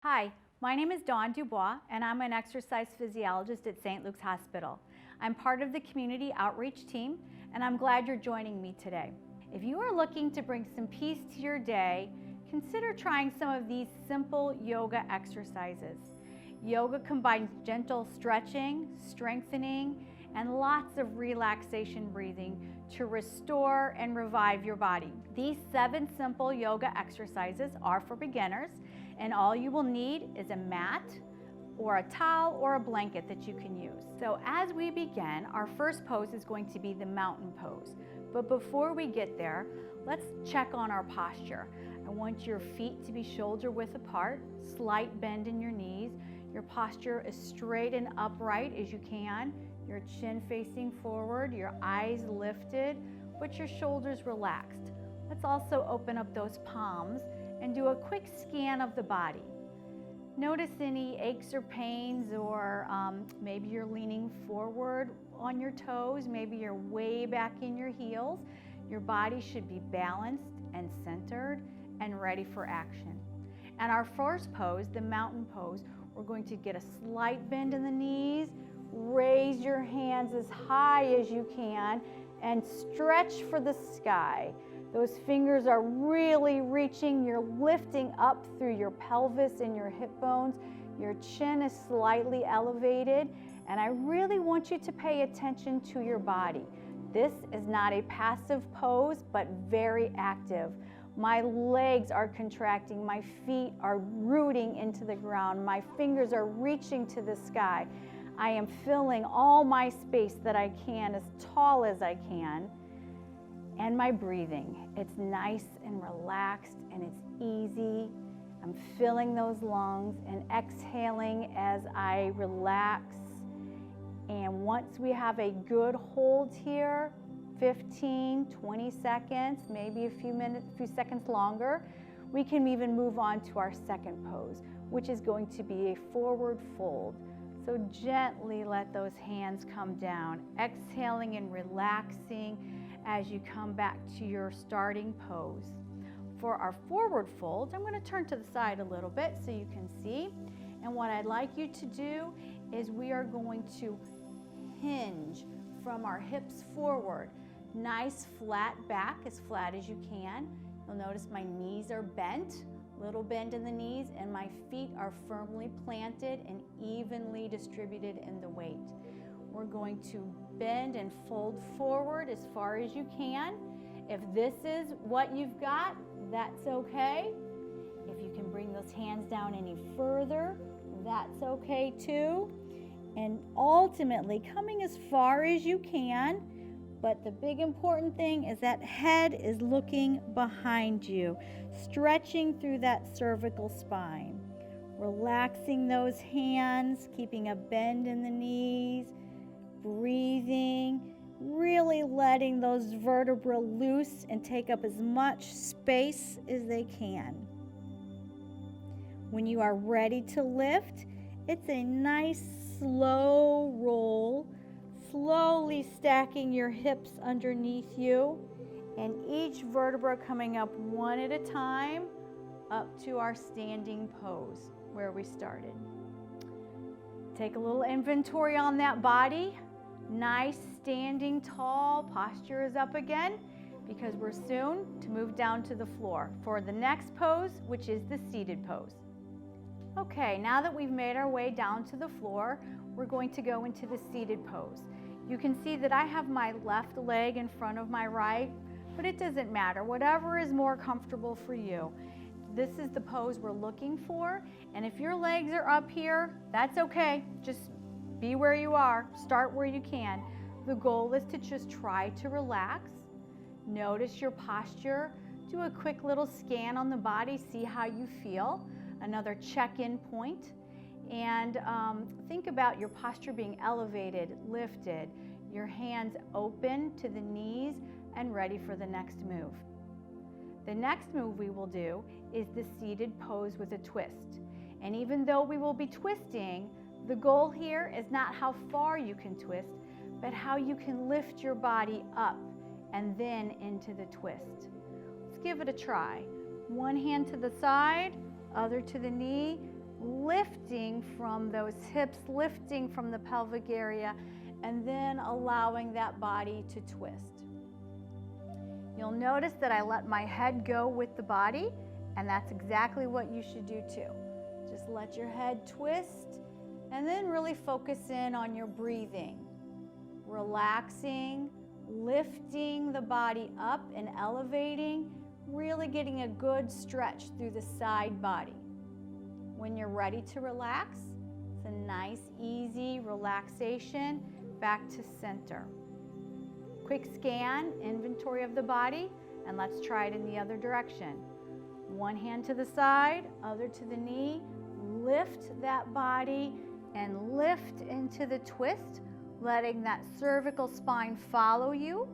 Hi, my name is DuBois, and I'm an exercise physiologist at St. Luke's Hospital. I'm part of the community outreach team, and I'm glad you're joining me today. If you are looking to bring some peace to your day, consider trying some of these simple yoga exercises. Yoga combines gentle stretching, strengthening, and lots of relaxation breathing to restore and revive your body. These 7 simple yoga exercises are for beginners, and all you will need is a mat or a towel or a blanket that you can use. So as we begin, our first pose is going to be the mountain pose. But before we get there, let's check on our posture. I want your feet to be shoulder width apart, slight bend in your knees. Your posture as straight and upright as you can. Your chin facing forward, your eyes lifted, but your shoulders relaxed. Let's also open up those palms and do a quick scan of the body. Notice any aches or pains, or maybe you're leaning forward on your toes, maybe you're way back in your heels. Your body should be balanced and centered and ready for action. And our first pose, the mountain pose, we're going to get a slight bend in the knees, raise your hands as high as you can, and stretch for the sky. Those fingers are really reaching. You're lifting up through your pelvis and your hip bones. Your chin is slightly elevated, and I really want you to pay attention to your body. This is not a passive pose, but very active. My legs are contracting, my feet are rooting into the ground, my fingers are reaching to the sky. I am filling all my space that I can, as tall as I can. And my breathing, it's nice and relaxed and it's easy. I'm filling those lungs and exhaling as I relax. And once we have a good hold here, 15, 20 seconds, maybe a few seconds longer, we can even move on to our second pose, which is going to be a forward fold. So gently let those hands come down, exhaling and relaxing as you come back to your starting pose. For our forward fold, I'm going to turn to the side a little bit so you can see. And what I'd like you to do is we are going to hinge from our hips forward. Nice flat back, as flat as you can. You'll notice my knees are bent, little bend in the knees, and my feet are firmly planted and evenly distributed in the weight. We're going to bend and fold forward as far as you can. If this is what you've got, that's okay. If you can bring those hands down any further, that's okay too. And ultimately, coming as far as you can, but the big important thing is that head is looking behind you, stretching through that cervical spine. Relaxing those hands, keeping a bend in the knees, breathing, really letting those vertebrae loose and take up as much space as they can. When you are ready to lift, it's a nice slow roll, slowly stacking your hips underneath you, and each vertebra coming up one at a time up to our standing pose where we started. Take a little inventory on that body. Nice standing tall, posture is up again, because we're soon to move down to the floor for the next pose, which is the seated pose. Okay, now that we've made our way down to the floor, we're going to go into the seated pose. You can see that I have my left leg in front of my right, but it doesn't matter. Whatever is more comfortable for you. This is the pose we're looking for, and if your legs are up here, that's okay. Just be where you are. Start where you can. The goal is to just try to relax. Notice your posture. Do a quick little scan on the body, see how you feel. Another check-in point. And think about your posture being elevated, lifted, your hands open to the knees and ready for the next move. The next move we will do is the seated pose with a twist. And even though we will be twisting, the goal here is not how far you can twist, but how you can lift your body up and then into the twist. Let's give it a try. One hand to the side, other to the knee, lifting from those hips, lifting from the pelvic area, and then allowing that body to twist. You'll notice that I let my head go with the body, and that's exactly what you should do too. Just let your head twist, and then really focus in on your breathing. Relaxing, lifting the body up and elevating, really getting a good stretch through the side body. When you're ready to relax, it's a nice, easy relaxation back to center. Quick scan, inventory of the body, and let's try it in the other direction. One hand to the side, other to the knee. Lift that body and lift into the twist, letting that cervical spine follow you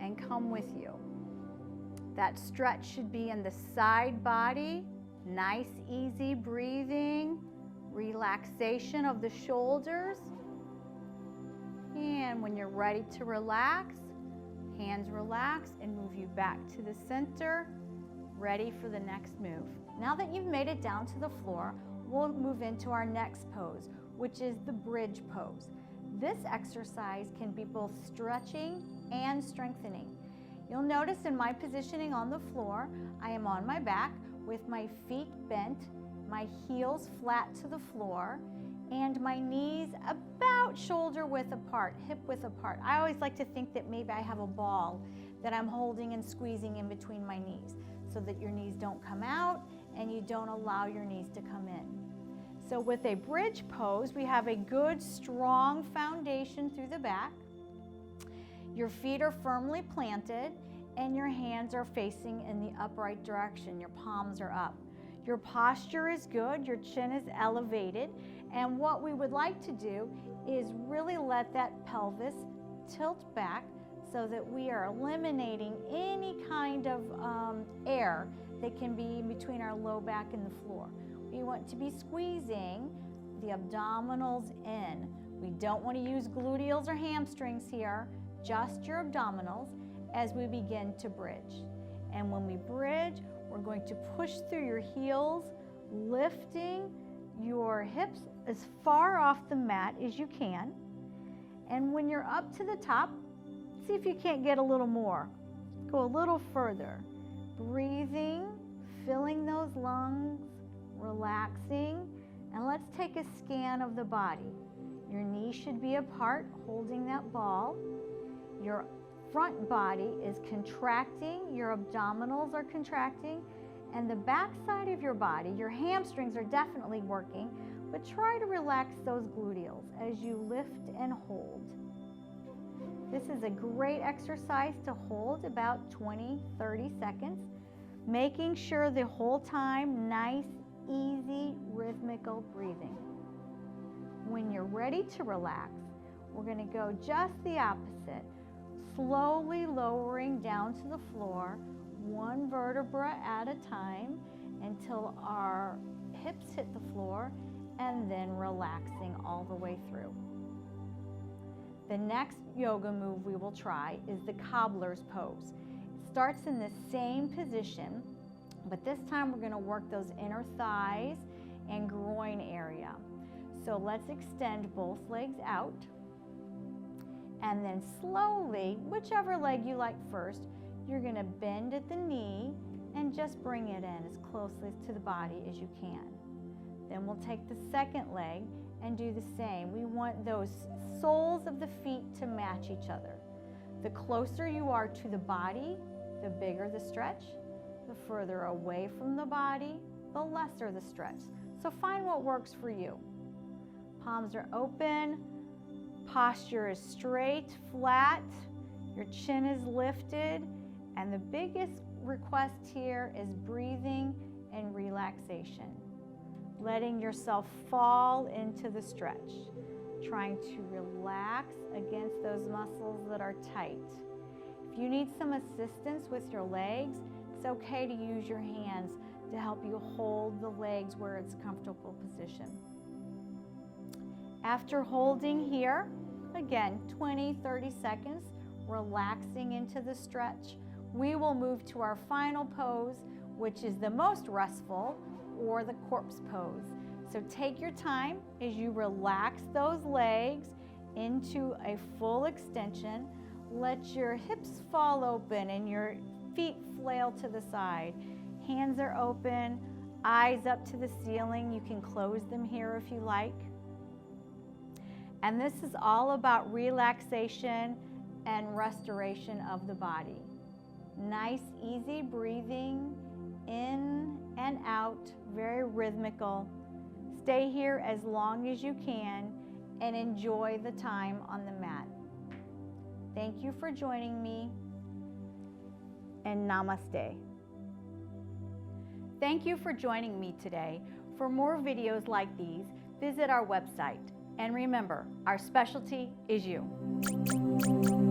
and come with you. That stretch should be in the side body. Nice, easy breathing, relaxation of the shoulders. And when you're ready to relax, hands relax and move you back to the center, ready for the next move. Now that you've made it down to the floor, we'll move into our next pose, which is the bridge pose. This exercise can be both stretching and strengthening. You'll notice in my positioning on the floor, I am on my back with my feet bent, my heels flat to the floor, and my knees about shoulder width apart, hip width apart. I always like to think that maybe I have a ball that I'm holding and squeezing in between my knees so that your knees don't come out and you don't allow your knees to come in. So with a bridge pose, we have a good, strong foundation through the back. Your feet are firmly planted and your hands are facing in the upright direction. Your palms are up. Your posture is good, your chin is elevated, and what we would like to do is really let that pelvis tilt back so that we are eliminating any kind of air that can be in between our low back and the floor. We want to be squeezing the abdominals in. We don't want to use gluteals or hamstrings here, just your abdominals as we begin to bridge. And when we bridge, we're going to push through your heels, lifting your hips as far off the mat as you can. And when you're up to the top, see if you can't get a little more. Go a little further. Breathing, filling those lungs, relaxing, and let's take a scan of the body. Your knees should be apart, holding that ball. Your front body is contracting, your abdominals are contracting, and the back side of your body, your hamstrings are definitely working, but try to relax those gluteals as you lift and hold. This is a great exercise to hold about 20-30 seconds, making sure the whole time nice, easy, rhythmical breathing. When you're ready to relax, we're going to go just the opposite, slowly lowering down to the floor, one vertebra at a time until our hips hit the floor, and then relaxing all the way through. The next yoga move we will try is the Cobblers Pose. It starts in the same position, but this time we're going to work those inner thighs and groin area. So let's extend both legs out, and then slowly, whichever leg you like first, you're going to bend at the knee and just bring it in as closely to the body as you can. Then we'll take the second leg and do the same. We want those soles of the feet to match each other. The closer you are to the body, the bigger the stretch. The further away from the body, the lesser the stretch. So find what works for you. Palms are open, posture is straight, flat, your chin is lifted, and the biggest request here is breathing and relaxation. Letting yourself fall into the stretch, trying to relax against those muscles that are tight. If you need some assistance with your legs, it's okay to use your hands to help you hold the legs where it's a comfortable position. After holding here, again, 20-30 seconds, relaxing into the stretch, we will move to our final pose, which is the most restful, or the corpse pose. So take your time as you relax those legs into a full extension. Let your hips fall open and your feet flail to the side. Hands are open, eyes up to the ceiling. You can close them here if you like. And this is all about relaxation and restoration of the body. Nice, easy breathing in and out, very rhythmical. Stay here as long as you can and enjoy the time on the mat. Thank you for joining me, and namaste. Thank you for joining me today. For more videos like these, visit our website. And remember, our specialty is you.